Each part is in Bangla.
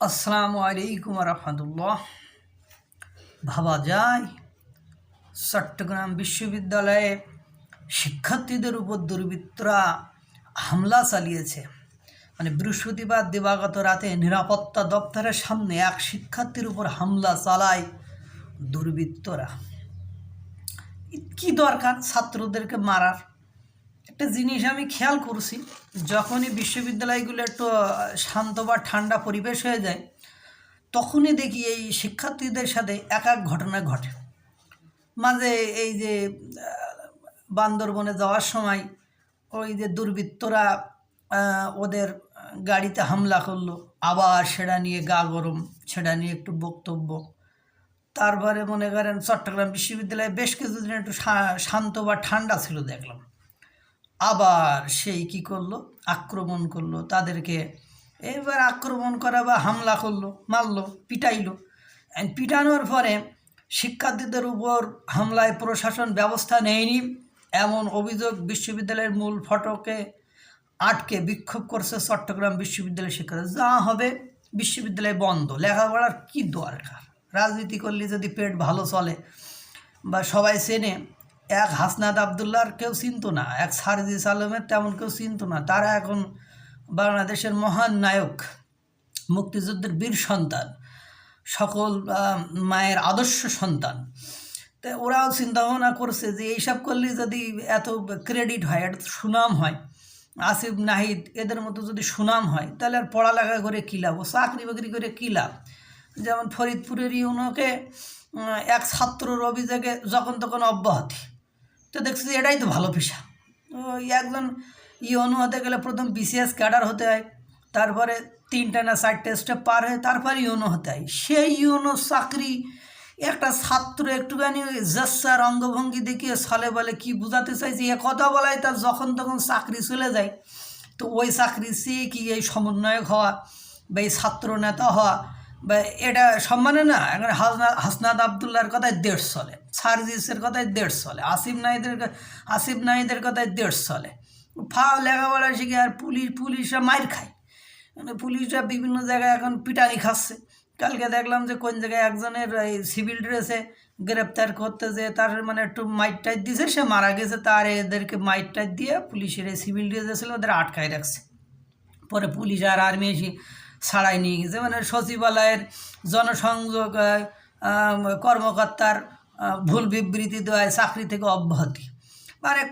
আসসালামু আলাইকুম রহমতুল্লাহ। ভাবা যায় চট্টগ্রাম বিশ্ববিদ্যালয়ে শিক্ষার্থীদের উপর দুর্বৃত্তরা হামলা চালিয়েছে। বৃহস্পতিবার দিবাগত রাতে নিরাপত্তা দপ্তরের সামনে এক শিক্ষার্থীর উপর হামলা চালায় দুর্বৃত্তরা। কি দরকার ছাত্রদেরকে মারার? একটা জিনিস আমি খেয়াল করছি, যখনই বিশ্ববিদ্যালয়গুলো একটু শান্ত বা ঠান্ডা পরিবেশ হয়ে যায়, তখনই দেখি এই শিক্ষার্থীদের সাথে এক এক ঘটনা ঘটে। মাঝে এই যে বান্দরবনে যাওয়ার সময় ওই যে দুর্বৃত্তরা ওদের গাড়িতে হামলা করলো, আবার সেটা নিয়ে গা গরম, সেটা নিয়ে একটু বক্তব্য। তারপরে মনে করেন চট্টগ্রাম বিশ্ববিদ্যালয়ে বেশ কিছুদিন একটু শান্ত বা ঠান্ডা ছিল দেখলাম, আবার সেই কি করলো, আক্রমণ করলো তাদেরকে। এবার আক্রমণ করা বা হামলা করলো, মারলো, পিটাইলো। পিটানোর পরে শিক্ষার্থীদের উপর হামলায় প্রশাসন ব্যবস্থা নেয়নি এমন অভিযোগ বিশ্ববিদ্যালয়ের মূল ফটকে আটকে বিক্ষোভ করছে চট্টগ্রাম বিশ্ববিদ্যালয়ের শিক্ষার্থী। যা হবে, বিশ্ববিদ্যালয় বন্ধ, লেখাপড়ার কি দরকার? রাজনীতি করলে যদি পেট ভালো চলে বা সবাই চেনে, এক হাসনাত আবদুল্লাহর কেউ চিনত না, এক সারজিস আলমের তেমন কেউ চিনত না। তারা এখন বাংলাদেশের মহান নায়ক, মুক্তিযুদ্ধের বীর সন্তান, সকল মায়ের আদর্শ সন্তান। তাই ওরাও চিন্তাভাবনা করছে যে এইসব করলে যদি এত ক্রেডিট হয়, এত সুনাম হয়, আসিফ নাহিদ এদের মতো যদি সুনাম হয়, তাহলে আর পড়ালেখা করে কী লাভ, ও চাকরি বাকরি করে কী লাভ? যেমন ফরিদপুরের ইউনোকে এক ছাত্রর অভিযোগে যখন তখন অব্যাহতি, তো দেখছি এটাই তো ভালো পেশা। ওই একজন ইউনো হতে গেলে প্রথম বিসিএস ক্যাডার হতে হয়, তারপরে 3টা না 4টে স্টেপ পার হয়ে তারপরে ইউনো হতে হয়। সেই ইউনো চাকরি একটা ছাত্র একটুখানি জেসার অঙ্গভঙ্গি দেখিয়ে ছলে বলে কি বোঝাতে চাইছে, এ কথা বলাই তার যখন তখন চাকরি চলে যায়। তো ওই চাকরি চেয়ে কি এই সমন্বয়ক হওয়া বা এই ছাত্র নেতা হওয়া বা এটা সম্মানে না? এখন হাসনাত আবদুল্লার কথায় দেড় চলে, সার্জিসের কথায় দেড় চলে, আসিফ নাহিদের কথায় দেড় চলে। লেখাপড়া শিখে আর পুলিশরা মাইর খায়। পুলিশরা বিভিন্ন জায়গায় এখন পিটানি খাচ্ছে। কালকে দেখলাম যে কোন জায়গায় একজনের এই সিভিল ড্রেসে গ্রেপ্তার করতে যে তার একটু মাইট টাইট দিয়েছে, সে মারা গেছে। তার এদেরকে মাইট টাইট দিয়ে পুলিশের এই সিভিল ড্রেসে ছিল ওদের আটকায় রাখছে। পরে পুলিশ আর আর্মি এসে ছাড়াই নিয়ে গেছে। সচিবালয়ের জনসংযোগ কর্মকর্তার ভুল বিবৃতি দেওয়ায় চাকরি থেকে অব্যাহতি।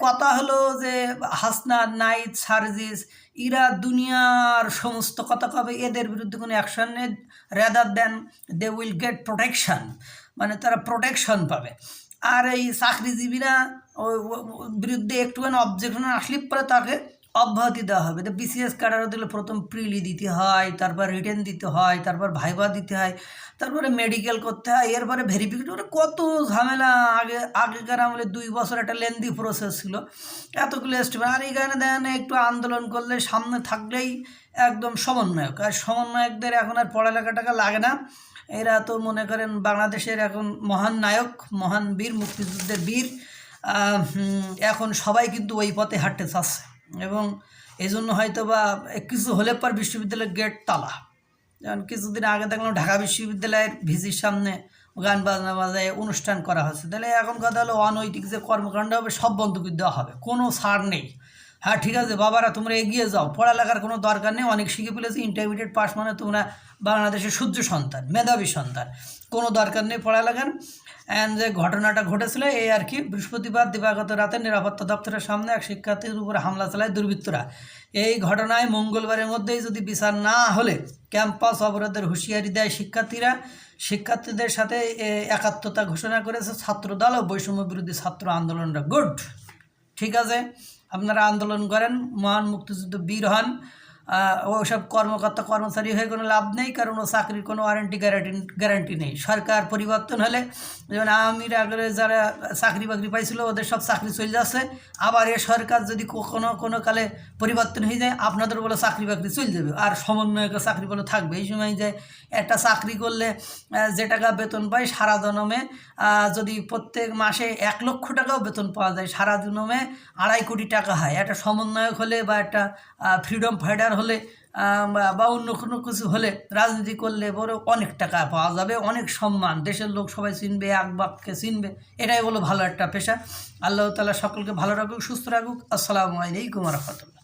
কথা হলো যে হাসনাত, নাহিদ, সার্জিস এরা দুনিয়ার সমস্ত কথা কবে, এদের বিরুদ্ধে কোনো অ্যাকশন নেই, rather than they will get protection, তারা প্রোটেকশন পাবে। আর এই চাকরিজীবীরা বিরুদ্ধে একটুখানি অবজেকশন আসলে পরে তাকে অব্যাহতি দেওয়া হবে। তো বিসিএস ক্যাডার দিলে প্রথম প্রিলি দিতে হয়, তারপর রিটেন দিতে হয়, তারপর ভাইভা দিতে হয়, তারপরে মেডিকেল করতে হয়, এরপরে ভেরিফিকেশন, কত ঝামেলা। আগেকার আমলে 2 বছর একটা লেন্দি প্রসেস ছিল, এতগুলো এস্টিমেট। আর এখানে দেখেন একটু আন্দোলন করলে সামনে থাকলেই একদম সমন্বয়ক। আর সমন্বয়কদের এখন আর পড়ালেখাটাকে লাগে না। এরা তো মনে করেন বাংলাদেশের এখন মহান নায়ক, মহান বীর, মুক্তিযুদ্ধের বীর। এখন সবাই কিন্তু ওই পথে হাঁটতে চাচ্ছে এবং এই জন্য হয়তো বা কিছু হলে পর বিশ্ববিদ্যালয়ের গেট তালা। যেমন কিছুদিন আগে দেখলাম ঢাকা বিশ্ববিদ্যালয়ের ভিসির সামনে গান বাজনা বাজায় অনুষ্ঠান করা হচ্ছে। তাহলে এখন কথা হলো অনৈতিক যে কর্মকাণ্ড হবে সব বন্ধ করে দেওয়া হবে, কোনো ছাড় নেই। হ্যাঁ ঠিক আছে বাবারা, তোমরা এগিয়ে যাও, পড়ালেখার কোনো দরকার নেই, অনেক শিখে ফেলেছি, ইন্টারমিডিয়েট পাস, তোমরা বাংলাদেশের সূর্য সন্তান, মেধাবী সন্তান, কোনো দরকার নেই পড়ালেখার। অ্যান্ড যে ঘটনাটা ঘটেছিল এই আর কি, বৃহস্পতিবার দিবাগত রাতে নিরাপত্তা দপ্তরের সামনে এক শিক্ষার্থীর উপরে হামলা চালায় দুর্বৃত্তরা। এই ঘটনায় মঙ্গলবারের মধ্যেই যদি বিচার না হলে ক্যাম্পাস অবরোধের হুঁশিয়ারি দেয় শিক্ষার্থীরা। শিক্ষার্থীদের সাথে একাত্মতা ঘোষণা করেছে ছাত্রদল ও বৈষম্য বিরোধী ছাত্র আন্দোলনরা। গুড, ঠিক আছে, আপনারা আন্দোলন করেন, মহান মুক্তিযুদ্ধ বীর হন। ওসব কর্মকর্তা কর্মচারী হয়ে কোনো লাভ নেই, কারণ ও চাকরির কোনো গ্যারান্টি নেই। সরকার পরিবর্তন হলে, যেমন আওয়ামীর আগে যারা চাকরি বাকরি পাইছিল ওদের সব চাকরি চলে যাচ্ছে, আবার এ সরকার যদি কোনো কালে পরিবর্তন হয়ে যায় আপনাদের বলে চাকরি বাকরি চলে যাবে, আর সমন্বয়কের চাকরি বলে থাকবে। এই সময় যে একটা চাকরি করলে যে টাকা বেতন পায় সারা জনমে, যদি প্রত্যেক মাসে 1 লক্ষ টাকাও বেতন পাওয়া যায়, সারা জনমে 2.5 কোটি টাকা হয়। একটা সমন্বয়ক হলে বা একটা ফ্রিডম ফাইটার হলে বা অন্য কোনো কিছু হলে রাজনীতি করলে বড় অনেক টাকা পাওয়া যাবে, অনেক সম্মান, দেশের লোক সবাই চিনবে, এক বাপকে চিনবে, এটাই হলো ভালো একটা পেশা। আল্লাহ তাআলা সকলকে ভালো রাখুক, সুস্থ রাখুক। আসসালামু আলাইকুম ওয়া রাহমাতুল্লাহ।